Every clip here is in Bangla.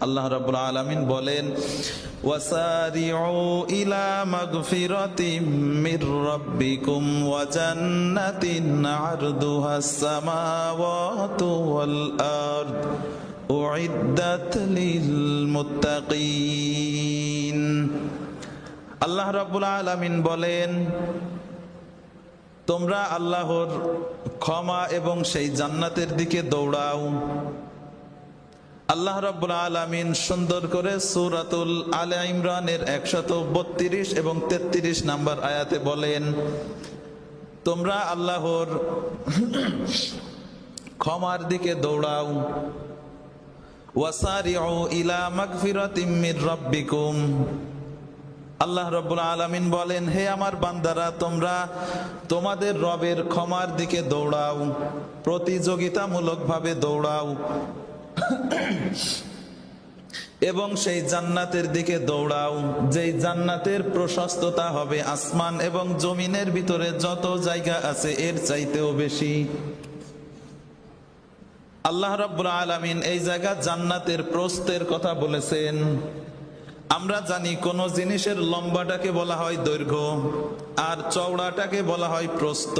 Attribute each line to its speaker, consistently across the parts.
Speaker 1: আল্লাহ রাব্বুল আলামিন বলেন, ওয়াসারিউ ইলা মাগফিরাতিম মির রাব্বিকুম ওয়া জান্নাতিন আরদুহাস সামাওয়াতু ওয়াল আরদ উইদ্দাত লিল মুত্তাকিন। আল্লাহ রাব্বুল আলামিন বলেন, তোমরা আল্লাহর ক্ষমা এবং সেই জান্নাতের দিকে দৌড়াও। আল্লাহ রাব্বুল আলামিন সুন্দর করে সূরাতুল আলে ইমরানের 132 এবং 33 নম্বর আয়াতে বলেন, তোমরা আল্লাহর ক্ষমার দিকে দৌড়াও। ওয়াসারিউ ইলা মাগফিরাতিম মির রাব্বিকুম। আল্লাহ রাব্বুল আলামিন বলেন, হে আমার বান্দারা, তোমরা তোমাদের রবের ক্ষমার দিকে দৌড়াও, প্রতিযোগিতামূলকভাবে দৌড়াও এবং সেই জান্নাতের দিকে দৌড়াও, যেই জান্নাতের প্রশস্ততা হবে আসমান এবং জমিনের ভিতরে যত জায়গা আছে এর চাইতেও বেশি। আল্লাহ রাব্বুল আলামিন এই জায়গা জান্নাতের প্রস্থের কথা বলেছেন। আমরা জানি কোন জিনিসের লম্বাটাকে বলা হয় দৈর্ঘ্য আর চওড়াটাকে বলা হয় প্রস্থ।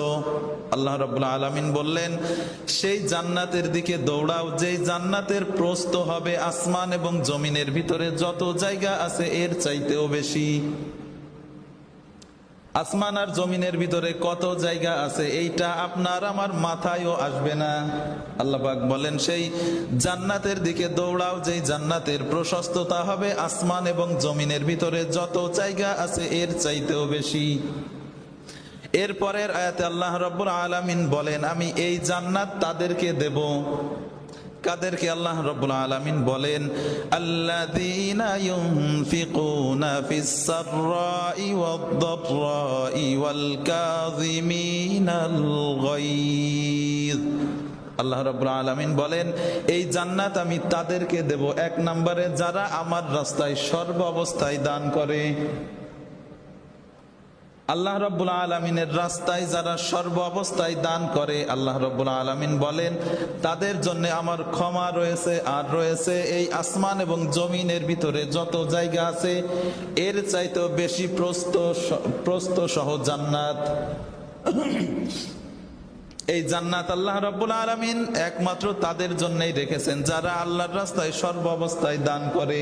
Speaker 1: আল্লাহ রাব্বুল আলামিন বললেন, সেই জান্নাতের দিকে দৌড়াও যেই জান্নাতের প্রস্থ হবে আসমান এবং জমিনের ভিতরে যত জায়গা আছে এর চাইতেও বেশি। আসমান আর জমিনের ভিতরে কত জায়গা আছে এইটা আপনার আমার মাথায়ও আসবে না। আল্লাহ পাক বলেন, সেই জান্নাতের দিকে দৌড়াও যেই জান্নাতের প্রশস্ততা হবে আসমান এবং জমিনের ভিতরে যত জায়গা আছে এর চাইতেও বেশি। এরপরের আয়াতে আল্লাহ রাব্বুল আলামিন বলেন, আমি এই জান্নাত তাদেরকে দেব। কাদেরকে? আল্লাহ রাব্বুল আলামিন বলেন, আল্লাযীনা ইউনফিকুনা ফিস সাররাই ওয়াদ দাররাই ওয়াল কাযিমিনাল গায়য। আল্লাহ রাব্বুল আলামিন বলেন, এই জান্নাত আমি তাদেরকে দেব, এক নম্বরে যারা আমার রাস্তায় সর্ব অবস্থায় দান করে। আল্লাহ রাব্বুল আলামিনের রাস্তায় যারা সর্ব অবস্থায় দান করে, আল্লাহ রাব্বুল আলামিন বলেন তাদের জন্য আমার ক্ষমা রয়েছে, আর রয়েছে এই আসমান এবং জমিনের ভিতরে যত জায়গা আছে এর চাইতেও বেশি প্রস্থ সহ জান্নাত। এই জান্নাত আল্লাহ রাব্বুল আলামিন একমাত্র তাদের জন্যই রেখেছেন যারা আল্লাহর রাস্তায় সর্ব অবস্থায় দান করে।